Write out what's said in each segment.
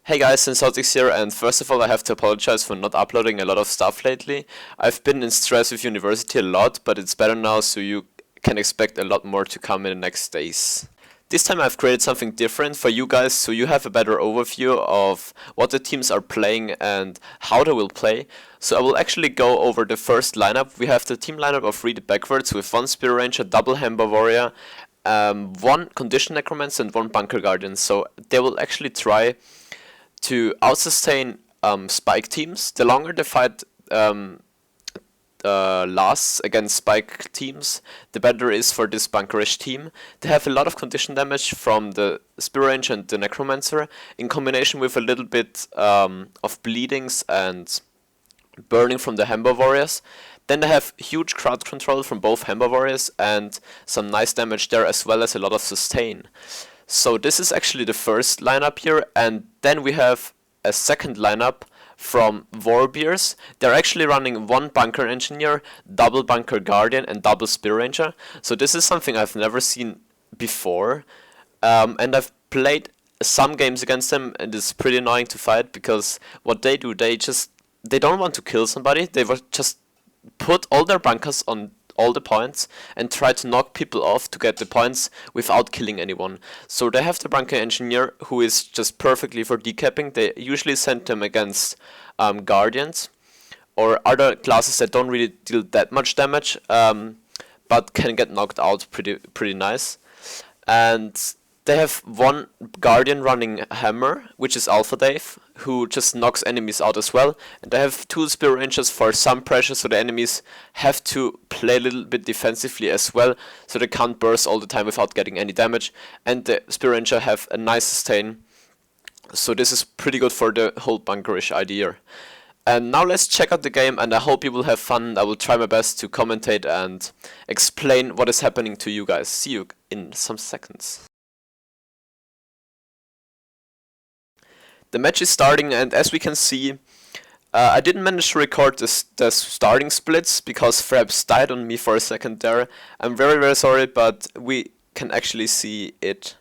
Hey guys, Sensotix here, and first of all I have to apologize for not uploading a lot of stuff lately. I've been in stress with university a lot, but it's better now, so you can expect a lot more to come in the next days. This time I've created something different for you guys, so you have a better overview of what the teams are playing and how they will play. So I will actually go over the first lineup. We have the team lineup of Read It Backwards with one Spirit Ranger, double Hemba Warrior, one Condition Necromancer and one Bunker Guardian. So they will actually try to outsustain spike teams. The longer the fight lasts against spike teams, the better it is for this bunkerish team. They have a lot of condition damage from the Spirit Ranger and the Necromancer, in combination with a little bit of bleedings and burning from the Hemba Warriors. Then they have huge crowd control from both Hemba Warriors and some nice damage there, as well as a lot of sustain. So this is actually the first lineup here, and then we have a second lineup from Warbears. They're actually running one Bunker Engineer, double Bunker Guardian and double Spirit Ranger. So this is something I've never seen before, and I've played some games against them, and it's pretty annoying to fight because what they do, they don't want to kill somebody, they will just put all their bunkers on all the points and try to knock people off to get the points without killing anyone. So they have the Bunker Engineer, who is just perfectly for decapping. They usually send them against Guardians or other classes that don't really deal that much damage, but can get knocked out pretty nice. And they have one Guardian running Hammer, which is Alpha Dave, who just knocks enemies out as well. And they have two Spirit Rangers for some pressure, so the enemies have to play a little bit defensively as well, so they can't burst all the time without getting any damage. And the Spirit Ranger have a nice sustain, so this is pretty good for the whole bunkerish idea. And now let's check out the game, and I hope you will have fun. I will try my best to commentate and explain what is happening to you guys. See you in some seconds. The match is starting, and as we can see, I didn't manage to record the starting splits because Fraps died on me for a second there. I'm very sorry, but we can actually see it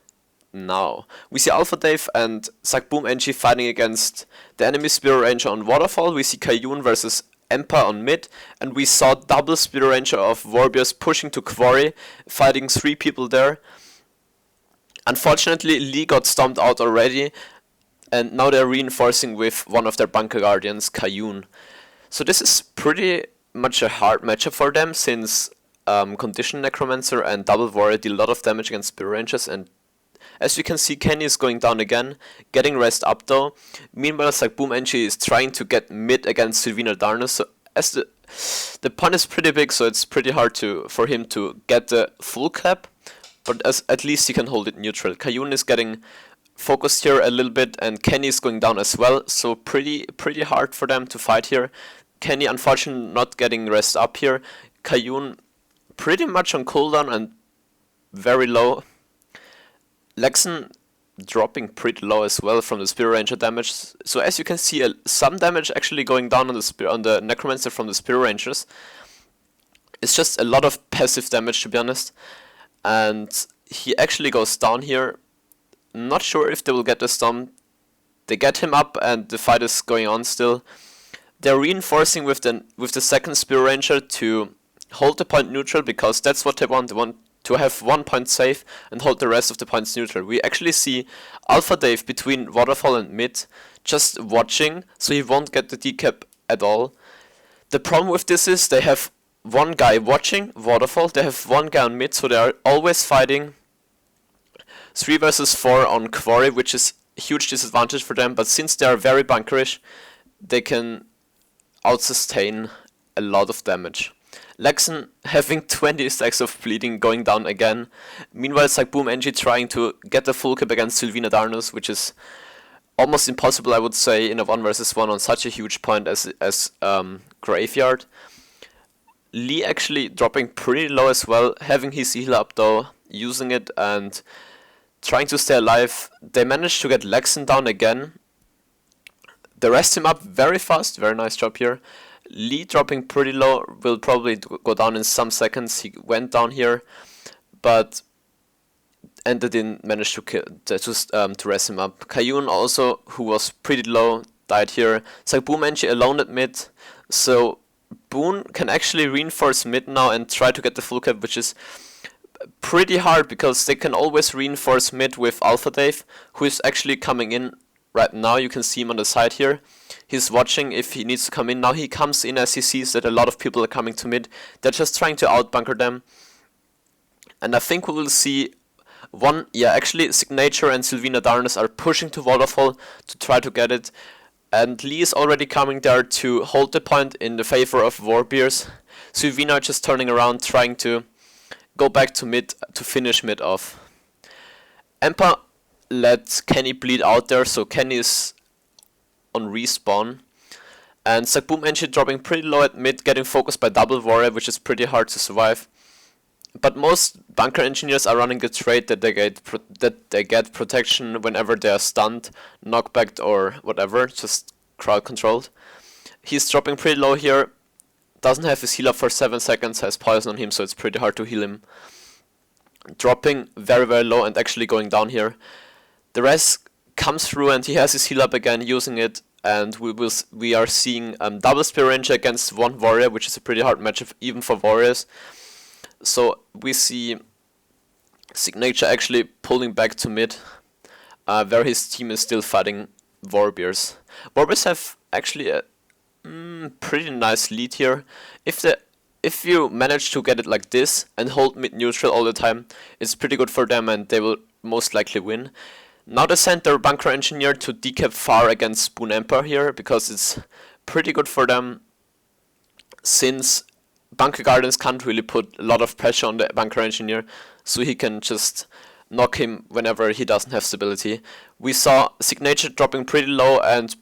now. We see Alpha Dave and Sakboom NG fighting against the enemy Spirit Ranger on Waterfall. We see Kayun versus Empa on mid, and we saw double Spirit Ranger of Warbears pushing to Quarry, fighting 3 people there. Unfortunately, Lee got stomped out already, and now they're reinforcing with one of their Bunker Guardians, Kayun. So this is pretty much a hard matchup for them, since Condition Necromancer and Double Warrior deal a lot of damage against Spirit Rangers, and as you can see, Kenny is going down again, getting rest up though. Meanwhile, Sakboom NG is trying to get mid against Sylvina Darnus, so as the point is pretty big, so it's pretty hard for him to get the full cap, but at least he can hold it neutral. Kayun is getting focused here a little bit, and Kenny is going down as well, so pretty hard for them to fight here. Kenny unfortunately not getting rest up here. Kayun pretty much on cooldown and very low. Lexen dropping pretty low as well from the Spirit Ranger damage. So as you can see, some damage actually going down on the Necromancer from the Spirit Rangers. It's just a lot of passive damage, to be honest. And he actually goes down here. Not sure if they will get the stomp. They get him up, and the fight is going on still. They're reinforcing with the second Spirit Ranger to hold the point neutral, because that's what they want. They want to have 1 point safe and hold the rest of the points neutral. We actually see Alpha Dave between Waterfall and mid just watching, so he won't get the decap at all. The problem with this is they have one guy watching Waterfall, they have one guy on mid, so they are always fighting 3 versus 4 on Quarry, which is a huge disadvantage for them, but since they are very bunkerish, they can outsustain a lot of damage. Lexen having 20 stacks of bleeding, going down again. Meanwhile, Sakboom NG trying to get the full cap against Sylvina Darnus, which is almost impossible, I would say, in a 1 versus 1 on such a huge point as Graveyard. Lee actually dropping pretty low as well, having his heal up though, using it and trying to stay alive. They managed to get Lexen down again. They rest him up very fast, very nice job here. Lee dropping pretty low, will probably go down in some seconds. He went down here, but and they didn't manage to to res him up. Kayun also, who was pretty low, died here. Sagboom Enchi alone at mid, so Boon can actually reinforce mid now and try to get the full cap, which is pretty hard because they can always reinforce mid with Alpha Dave, who is actually coming in right now. You can see him on the side here. He's watching if he needs to come in. Now he comes in as he sees that a lot of people are coming to mid. They're just trying to outbunker them. And I think we will see actually Signature and Sylvina Darkness are pushing to Waterfall to try to get it. And Lee is already coming there to hold the point in the favor of Warbeers. Sylvina just turning around, trying to go back to mid to finish mid off. Empa let Kenny bleed out there, so Kenny is on respawn. And Sagboom Enchi dropping pretty low at mid, getting focused by double warrior, which is pretty hard to survive. But most bunker engineers are running a trait that they get protection whenever they are stunned, knockbacked or whatever, just crowd controlled. He's dropping pretty low here, doesn't have his heal up for 7 seconds, has poison on him, so it's pretty hard to heal him. Dropping very low and actually going down here. The res comes through and he has his heal up again, using it, and we are seeing double Spear Ranger against one warrior, which is a pretty hard matchup even for warriors. So we see Signature actually pulling back to mid, where his team is still fighting Warbeers. Warbeers have actually a pretty nice lead here. If you manage to get it like this and hold mid neutral all the time, it's pretty good for them and they will most likely win. Now they send their bunker engineer to decap far against Spoon Emperor here, because it's pretty good for them, since bunker guardians can't really put a lot of pressure on the bunker engineer, so he can just knock him whenever he doesn't have stability. We saw Signature dropping pretty low and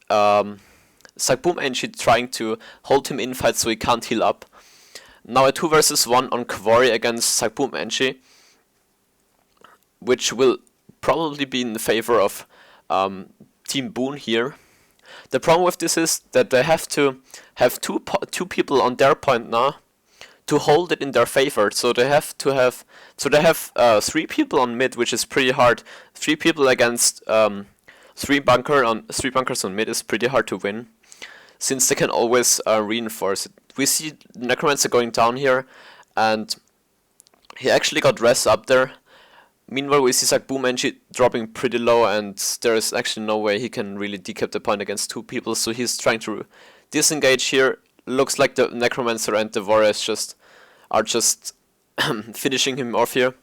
Sagboom Enchi trying to hold him in fight so he can't heal up. Now a 2 versus 1 on Quarry against Sagboom Enchi, which will probably be in the favor of Team Boon here. The problem with this is that they have to have two people on their point now to hold it in their favor. So they have 3 people on mid, which is pretty hard. 3 people against 3 bunkers on mid is pretty hard to win, since they can always reinforce it. We see Necromancer going down here, and he actually got res up there. Meanwhile, we see Sagboom Enchi dropping pretty low, and there is actually no way he can really decap the point against 2 people, so he's trying to disengage here. Looks like the Necromancer and the Warriors are just finishing him off here.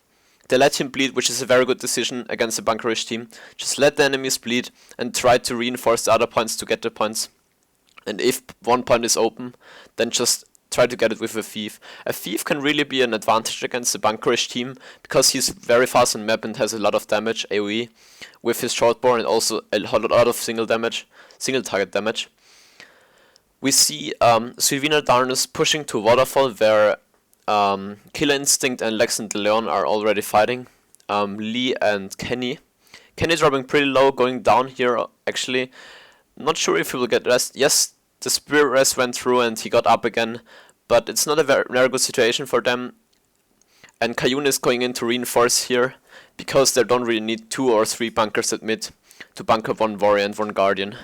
They let him bleed, which is a very good decision against a bunkerish team. Just let the enemies bleed and try to reinforce the other points to get the points. And if one point is open, then just try to get it with a thief. A thief can really be an advantage against a bunkerish team, because he's very fast on map and has a lot of damage, AoE, with his short bow, and also a lot of single target damage. We see Sylvina Darkness pushing to Waterfall, where Killer Instinct and Lex and DeLeon are already fighting. Lee and Kenny. Kenny dropping pretty low, going down here actually. Not sure if he will get rest. Yes, the Spirit Rest went through and he got up again, but it's not a very good situation for them. And Kayun is going in to reinforce here, because they don't really need 2 or 3 bunkers at mid to bunker 1 warrior and 1 guardian.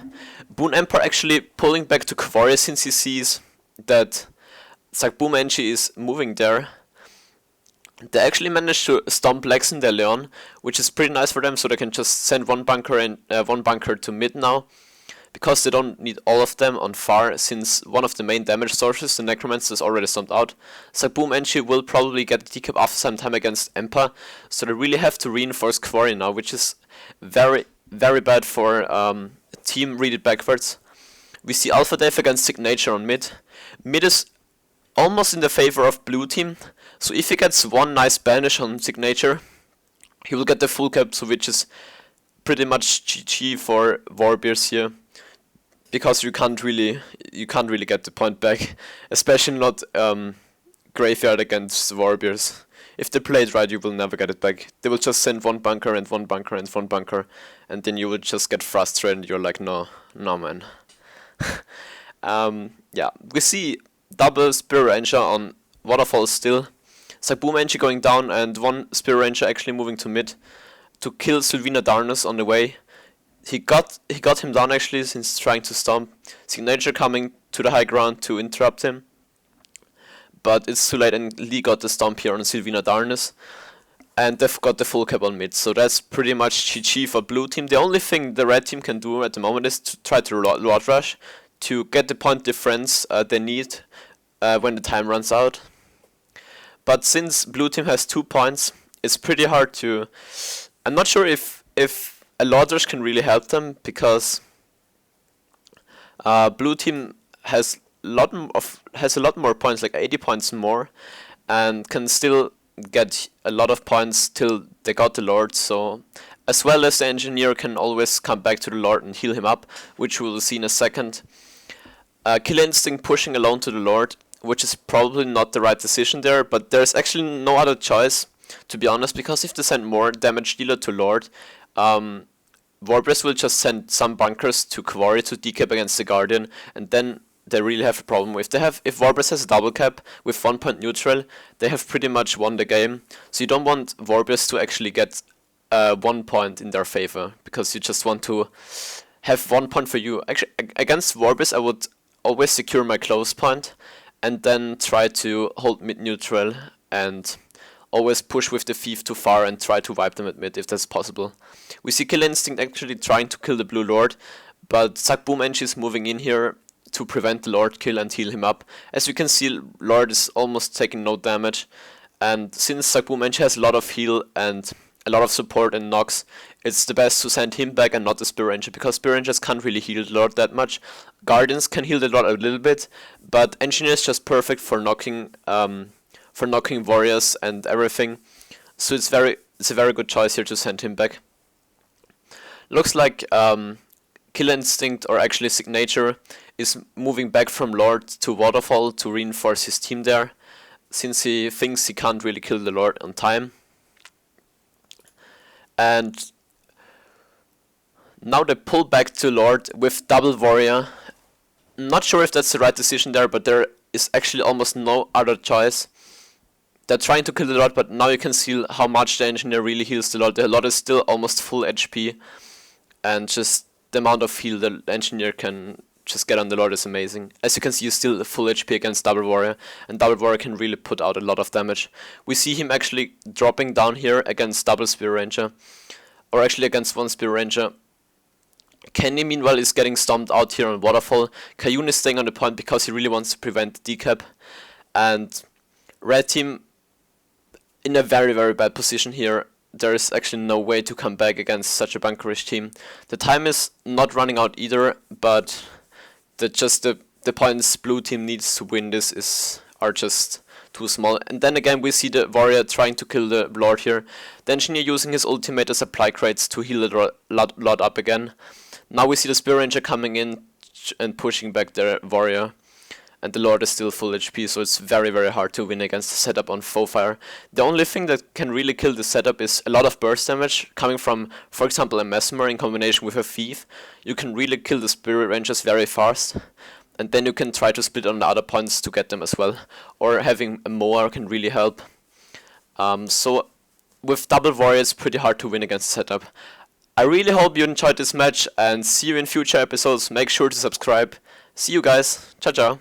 Boon Emperor actually pulling back to Quarry, since he sees that Sagboom Enchi is moving there. They actually managed to stomp Lex and DeLeon, which is pretty nice for them, so they can just send 1 bunker and 1 bunker to mid now, because they don't need all of them on far, since one of the main damage sources, the Necromancer, is already stomped out. Sagboom Enchi will probably get a decap after some time against Empa, so they really have to reinforce Quarry now, which is very bad for a team read it backwards. We see Alpha Dave against Signature on mid. Mid is almost in the favor of blue team, so if he gets 1 nice banish on Signature, he will get the full cap, so which is pretty much GG for Warbeers here. Because you can't really get the point back, especially not Graveyard against Warbeers. If they play it right, you will never get it back. They will just send 1 bunker and 1 bunker and 1 bunker, and then you will just get frustrated and you're like, no man. Yeah, we see double Spirit Ranger on Waterfall still. Sagboom Enchi going down, and one Spear Ranger actually moving to mid to kill Sylvina Darnus on the way. He got him down actually, since trying to stomp. Signature coming to the high ground to interrupt him, but it's too late, and Lee got the stomp here on Sylvina Darnus, and they've got the full cap on mid. So that's pretty much GG for blue team. The only thing the red team can do at the moment is to try to Lord Rush to get the point difference they need when the time runs out. But since blue team has 2 points, it's pretty hard to... I'm not sure if a Lord Rush can really help them, because blue team has a lot more points, like 80 points more, and can still get a lot of points till they got the Lord. So as well as the engineer can always come back to the Lord and heal him up, which we'll see in a second. Killer Instinct pushing alone to the Lord, which is probably not the right decision there, but there's actually no other choice, to be honest, because if they send more damage dealer to Lord, Warbriss will just send some bunkers to Quarry to decap against the Guardian, and then they really have a problem. If Warbriss has a double cap with 1 point neutral, they have pretty much won the game. So you don't want Warbriss to actually get 1 point in their favor, because you just want to have 1 point for you. Actually, against Warbriss, I would always secure my close point, and then try to hold mid neutral, and always push with the thief too far and try to wipe them at mid if that's possible. We see Killer Instinct actually trying to kill the blue Lord, but Sagboom Enchi is moving in here to prevent the Lord kill and heal him up. As you can see, Lord is almost taking no damage, and since Sagboom Enchi has a lot of heal and a lot of support and knocks, it's the best to send him back and not the Spear Ranger, because Spear Rangers can't really heal the Lord that much. Guardians can heal the Lord a little bit, but Engineer is just perfect for knocking warriors and everything. So it's a very good choice here to send him back. Looks like Killer Instinct, or actually Signature, is moving back from Lord to Waterfall to reinforce his team there, since he thinks he can't really kill the Lord on time. And now they pull back to Lord with double warrior. Not sure if that's the right decision there, but there is actually almost no other choice. They're trying to kill the Lord, but now you can see how much the engineer really heals the Lord. The Lord is still almost full HP, and just the amount of heal the engineer can just get on the Lord is amazing. As you can see, he's still full HP against double warrior, and double warrior can really put out a lot of damage. We see him actually dropping down here against double Spear Ranger, or actually against one Spear Ranger. Kenny meanwhile is getting stomped out here on Waterfall. Kayun is staying on the point because he really wants to prevent the decap, and red team in a very, very bad position here. There is actually no way to come back against such a bunkerish team. The time is not running out either, but the points blue team needs to win this are just too small. And then again we see the warrior trying to kill the Lord here. The engineer using his ultimate as supply crates to heal the Lord up again. Now we see the Spear Ranger coming in and pushing back the warrior. And the Lord is still full HP, so it's very, very hard to win against the setup on Foefire. The only thing that can really kill the setup is a lot of burst damage coming from, for example, a Mesmer in combination with a Thief. You can really kill the Spirit Rangers very fast, and then you can try to split on the other points to get them as well. Or having a Moa can really help. So with double warrior it's pretty hard to win against the setup. I really hope you enjoyed this match, and see you in future episodes. Make sure to subscribe. See you guys. Ciao ciao.